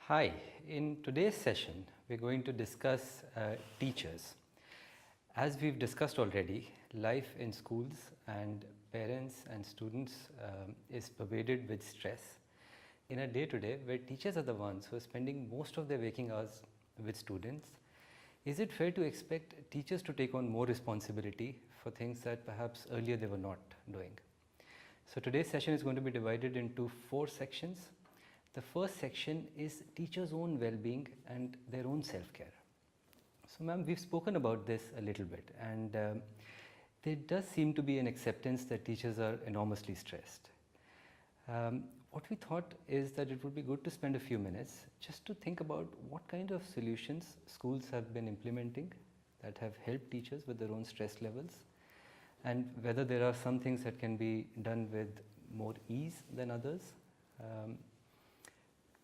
Hi, in today's session, we're going to discuss teachers. As we've discussed already, life in schools and parents and students is pervaded with stress. In a day-to-day where teachers are the ones who are spending most of their waking hours with students, is it fair to expect teachers to take on more responsibility for things that perhaps earlier they were not doing? So today's session is going to be divided into 4 sections. The first section is teachers' own well-being and their own self-care. So ma'am, we've spoken about this a little bit, and there does seem to be an acceptance that teachers are enormously stressed. What we thought is that it would be good to spend a few minutes just to think about what kind of solutions schools have been implementing that have helped teachers with their own stress levels, and whether there are some things that can be done with more ease than others.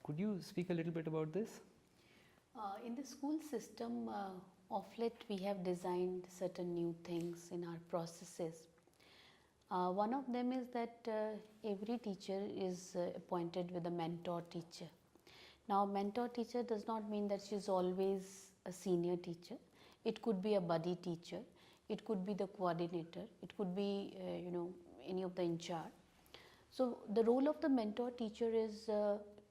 Could you speak a little bit about this? In the school system, of late we have designed certain new things in our processes. One of them is that every teacher is appointed with a mentor teacher. Now, mentor teacher does not mean that she is always a senior teacher. It could be a buddy teacher. It could be the coordinator. It could be, any of the in charge. So, the role of the mentor teacher is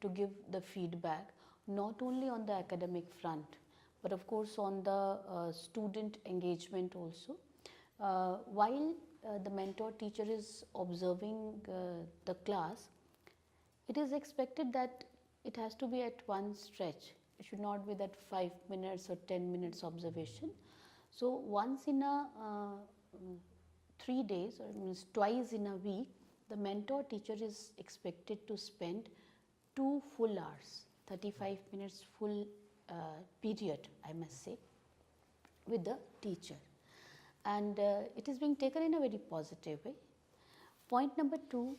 to give the feedback not only on the academic front, but of course on the student engagement also. While the mentor teacher is observing the class, it is expected that it has to be at one stretch. It should not be that 5 minutes or 10 minutes observation. So once in a 3 days, or means twice in a week, the mentor teacher is expected to spend 2 full hours, 35 minutes full period, I must say, with the teacher. And it is being taken in a very positive way. Point number 2,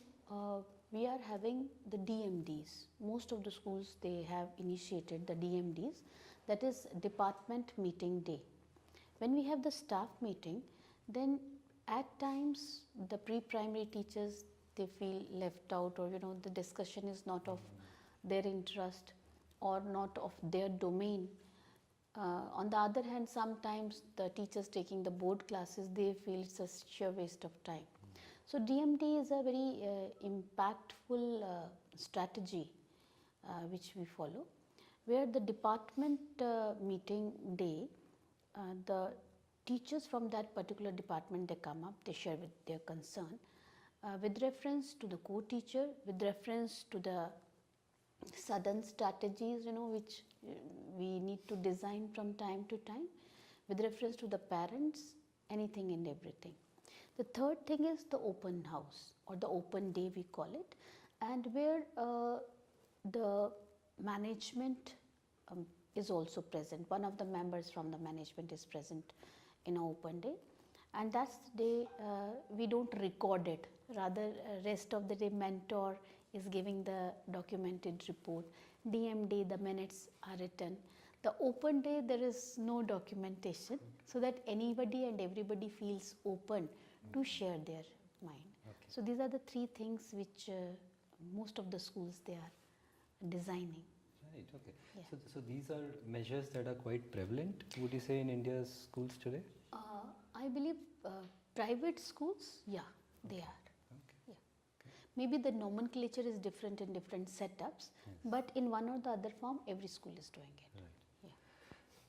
we are having the DMDs. Most of the schools, they have initiated the DMDs, that is Department Meeting Day. When we have the staff meeting, then at times the pre-primary teachers, they feel left out, or the discussion is not of their interest or not of their domain. On the other hand, sometimes the teachers taking the board classes, they feel it's a sheer waste of time. So DMD is a very impactful strategy which we follow, where the department meeting day, the teachers from that particular department, they come up, they share with their concern with reference to the co-teacher, with reference to the sudden strategies which we need to design from time to time, with reference to the parents, anything and everything. The third thing is the open house or the open day, we call it, and where the management is also present. One of the members from the management is present in an open day, and that's the day we don't record it, rather rest of the day mentor is giving the documented report. DMD, the minutes are written. The open day, there is no documentation, so that anybody and everybody feels open to share their mind. Okay. So these are the 3 things which most of the schools, they are designing. Right, okay. Yeah. So these are measures that are quite prevalent, would you say, in India's schools today? I believe private schools, yeah, they are. Okay. Yeah. Maybe the nomenclature is different in different setups, but in one or the other form, every school is doing it. Right.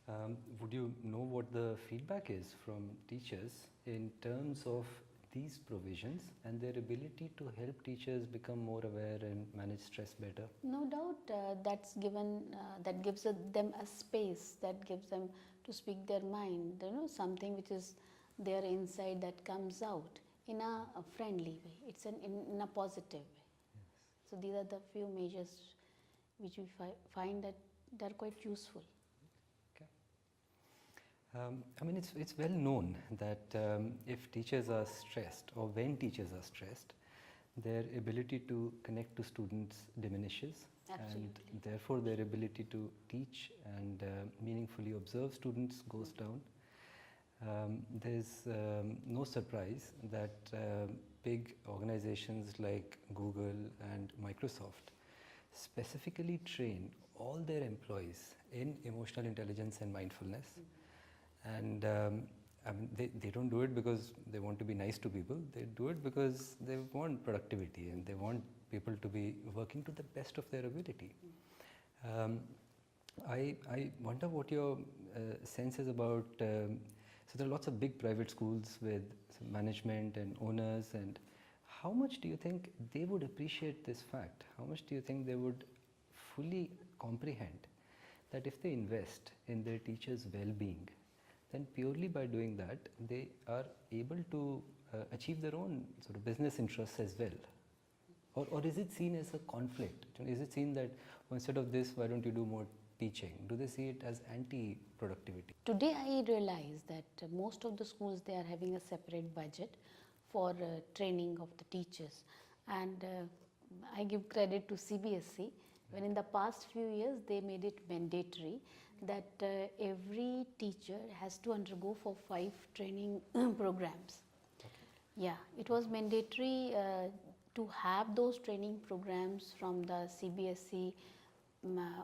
Yeah. Would you know what the feedback is from teachers in terms of these provisions and their ability to help teachers become more aware and manage stress better? No doubt that's given, that gives them a space, that gives them to speak their mind, something which is there inside that comes out in a friendly way. It's in a positive way. Yes. So these are the few measures which we find that they are quite useful. Okay. I mean, it's well known that if teachers are stressed, or when teachers are stressed, their ability to connect to students diminishes. Absolutely. And therefore their ability to teach and meaningfully observe students goes down. There's no surprise that big organizations like Google and Microsoft specifically train all their employees in emotional intelligence and mindfulness. And I mean, they don't do it because they want to be nice to people. They do it because they want productivity and they want people to be working to the best of their ability. I wonder what your sense is about. So there are lots of big private schools with some management and owners, and how much do you think they would appreciate this fact? How much do you think they would fully comprehend that if they invest in their teachers' well-being, then purely by doing that, they are able to achieve their own sort of business interests as well? Or is it seen as a conflict? Is it seen that instead of this, why don't you do more teaching? Do they see it as anti-productivity? Today I realize that most of the schools, they are having a separate budget for training of the teachers, and I give credit to CBSE when in the past few years they made it mandatory that every teacher has to undergo for 5 training programs. Yeah, it was mandatory to have those training programs from the CBSE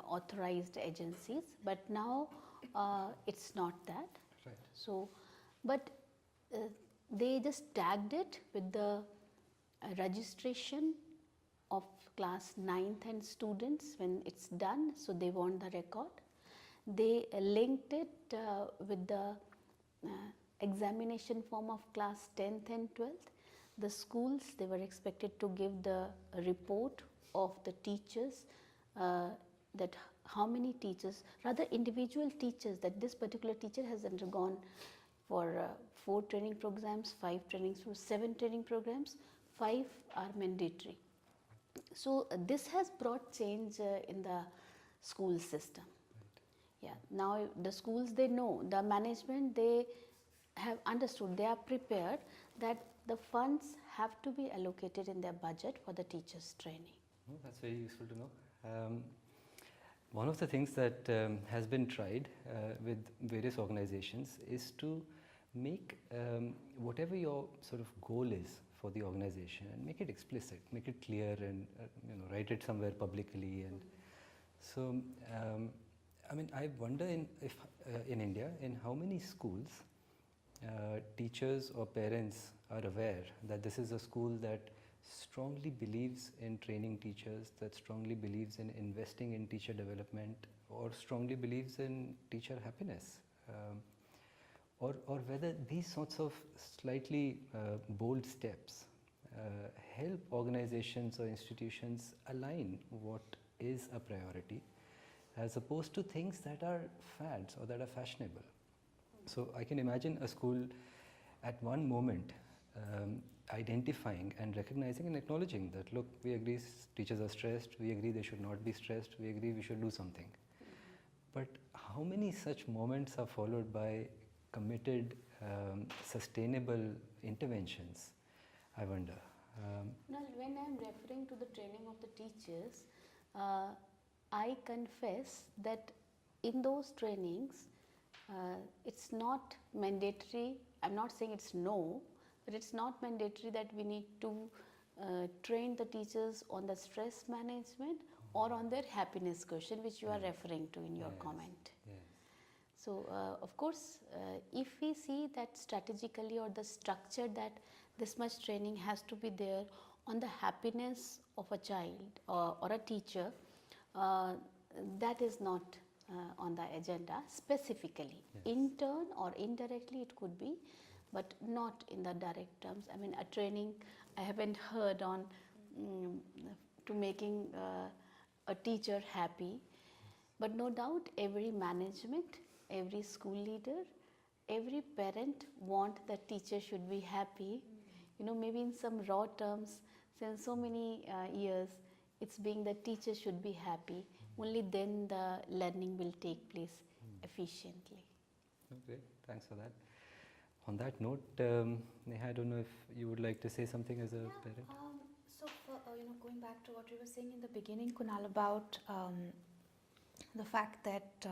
authorized agencies, but now it's not that. Right. So, but they just tagged it with the registration of class 9th and students when it's done, so they want the record. They linked it with the examination form of class 10th and 12th. The schools, they were expected to give the report of the teachers, that how many teachers, rather individual teachers, that this particular teacher has undergone for 4 training programs, 5 trainings, 7 training programs, 5 are mandatory. So this has brought change in the school system. Yeah, now the schools, they know, the management, they have understood, they are prepared that the funds have to be allocated in their budget for the teachers' training. Oh, that's very useful to know. One of the things that has been tried with various organizations is to make whatever your sort of goal is for the organization and make it explicit, make it clear, and write it somewhere publicly. And so, I mean, I wonder if in India, in how many schools teachers or parents are aware that this is a school that strongly believes in training teachers, that strongly believes in investing in teacher development, or strongly believes in teacher happiness, or whether these sorts of slightly bold steps help organizations or institutions align what is a priority as opposed to things that are fads or that are fashionable. So I can imagine a school at one moment identifying and recognizing and acknowledging that, look, we agree teachers are stressed, we agree they should not be stressed, we agree we should do something. But how many such moments are followed by committed, sustainable interventions, I wonder? Now, when I am referring to the training of the teachers, I confess that in those trainings, it's not mandatory. I'm not saying it's no, but it's not mandatory that we need to train the teachers on the stress management or on their happiness quotient, which you are referring to in your comment. Yes. So, of course, if we see that strategically or the structure that this much training has to be there on the happiness of a child or a teacher, that is not on the agenda specifically. Yes. In turn or indirectly it could be, but not in the direct terms. I mean, a training I haven't heard on to making a teacher happy, but no doubt every management, every school leader, every parent want that teacher should be happy. Maybe in some raw terms, since so many years, it's being that teacher should be happy. Only then the learning will take place efficiently. Okay, thanks for that. On that note, Neha, I don't know if you would like to say something as a parent. So, going back to what you were saying in the beginning, Kunal, about the fact that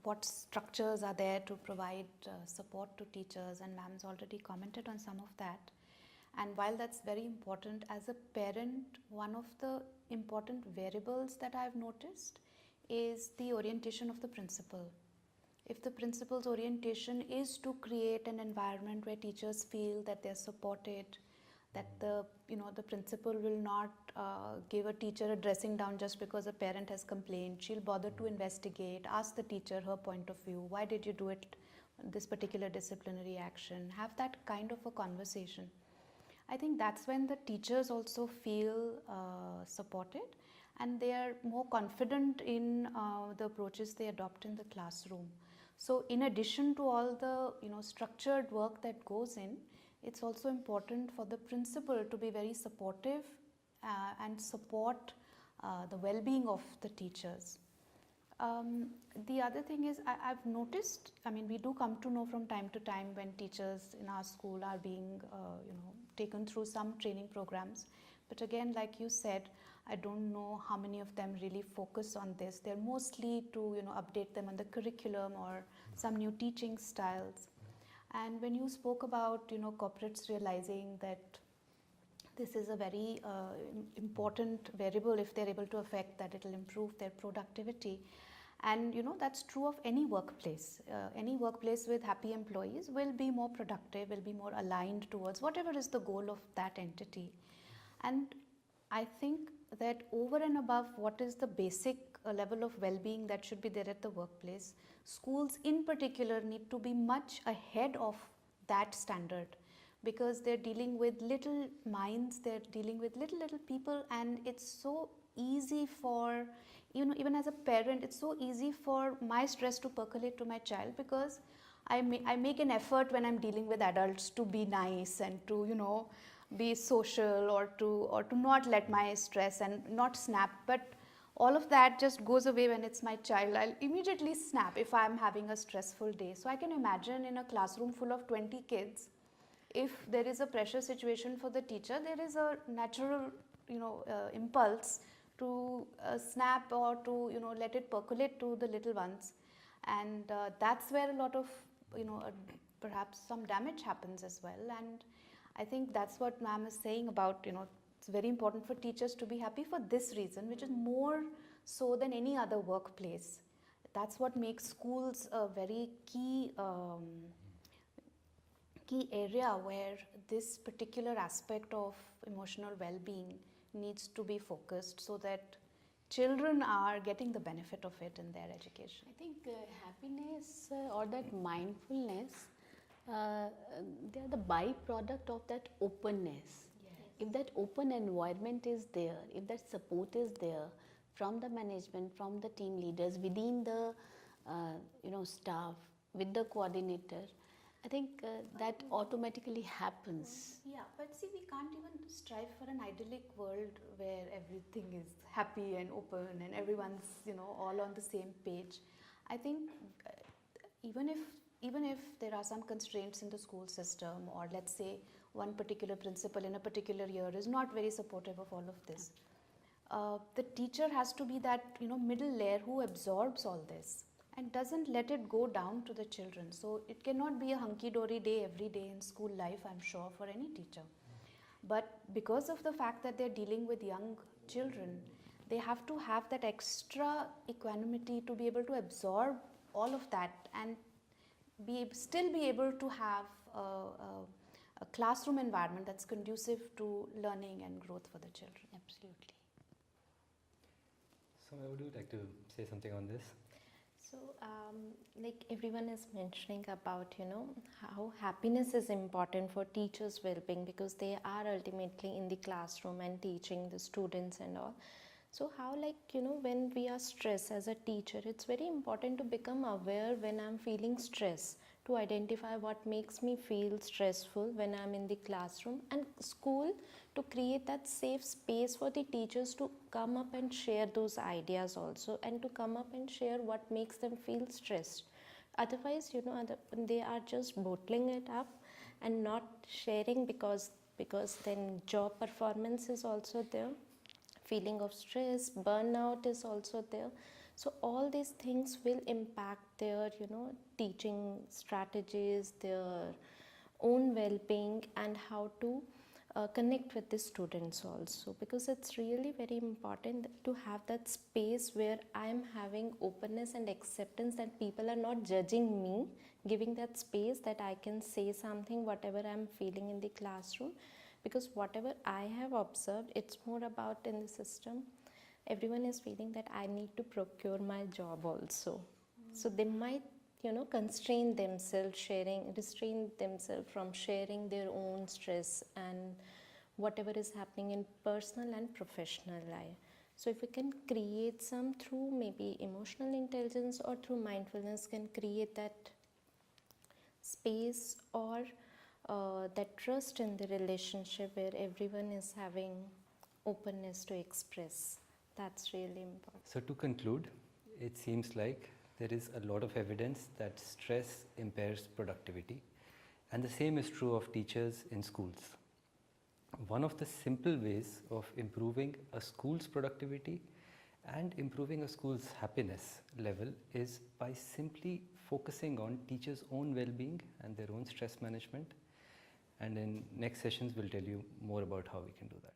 what structures are there to provide support to teachers, and ma'am's already commented on some of that. And while that's very important, as a parent, one of the important variables that I've noticed is the orientation of the principal. If the principal's orientation is to create an environment where teachers feel that they're supported, that the principal will not give a teacher a dressing down just because a parent has complained. She'll bother to investigate, ask the teacher her point of view. Why did you do it, this particular disciplinary action? Have that kind of a conversation. I think that's when the teachers also feel supported, and they are more confident in the approaches they adopt in the classroom. So in addition to all the structured work that goes in, it's also important for the principal to be very supportive and support the well-being of the teachers. The other thing is, I've noticed, we do come to know from time to time when teachers in our school are being taken through some training programs. But again, like you said, I don't know how many of them really focus on this. They're mostly to update them on the curriculum or some new teaching styles. And when you spoke about corporates realizing that this is a very important variable, if they're able to affect that, it'll improve their productivity. And that's true of any workplace. Any workplace with happy employees will be more productive, will be more aligned towards whatever is the goal of that entity. And I think that over and above what is the basic level of well-being that should be there at the workplace, schools in particular need to be much ahead of that standard, because they're dealing with little minds, they're dealing with little people, and it's so easy for, even as a parent, it's so easy for my stress to percolate to my child, because I make an effort when I'm dealing with adults to be nice and to be social, or to not let my stress and not snap. But all of that just goes away when it's my child. I'll immediately snap if I'm having a stressful day. So I can imagine in a classroom full of 20 kids, if there is a pressure situation for the teacher, there is a natural impulse to snap, or to let it percolate to the little ones. And that's where a lot of perhaps some damage happens as well. And I think that's what ma'am is saying about it's very important for teachers to be happy for this reason, which is more so than any other workplace. That's what makes schools a very key area where this particular aspect of emotional well-being needs to be focused, so that children are getting the benefit of it in their education. I think happiness or that mindfulness, they are the byproduct of that openness. Yes. If that open environment is there, if that support is there from the management, from the team leaders, within the staff, with the coordinator, I think that automatically happens. Yeah, but see, we can't even strive for an idyllic world where everything is happy and open and everyone's all on the same page. I think even if there are some constraints in the school system, or let's say one particular principal in a particular year is not very supportive of all of this, the teacher has to be that middle layer who absorbs all this and doesn't let it go down to the children. So it cannot be a hunky-dory day every day in school life, I'm sure, for any teacher. But because of the fact that they're dealing with young children, they have to have that extra equanimity to be able to absorb all of that and still be able to have a classroom environment that's conducive to learning and growth for the children. Absolutely. So would you like to say something on this? So, like everyone is mentioning about, how happiness is important for teachers' well-being, because they are ultimately in the classroom and teaching the students and all. So how, when we are stressed as a teacher, it's very important to become aware when I'm feeling stress, to identify what makes me feel stressful when I'm in the classroom, and school to create that safe space for the teachers to come up and share those ideas also, and to come up and share what makes them feel stressed. Otherwise, they are just bottling it up and not sharing, because then job performance is also there, feeling of stress, burnout is also there. So all these things will impact their teaching strategies, their own well-being, and how to connect with the students also, because it's really very important to have that space where I am having openness and acceptance, that people are not judging me, giving that space that I can say something whatever I'm feeling in the classroom. Because whatever I have observed, it's more about in the system, everyone is feeling that I need to procure my job also. So they might constrain themselves, restrain themselves from sharing their own stress and whatever is happening in personal and professional life. So if we can create some, through maybe emotional intelligence or through mindfulness, can create that space or that trust in the relationship where everyone is having openness to express. That's really important. So to conclude, it seems like there is a lot of evidence that stress impairs productivity, and the same is true of teachers in schools. One of the simple ways of improving a school's productivity and improving a school's happiness level is by simply focusing on teachers' own well-being and their own stress management. And in next sessions, we'll tell you more about how we can do that.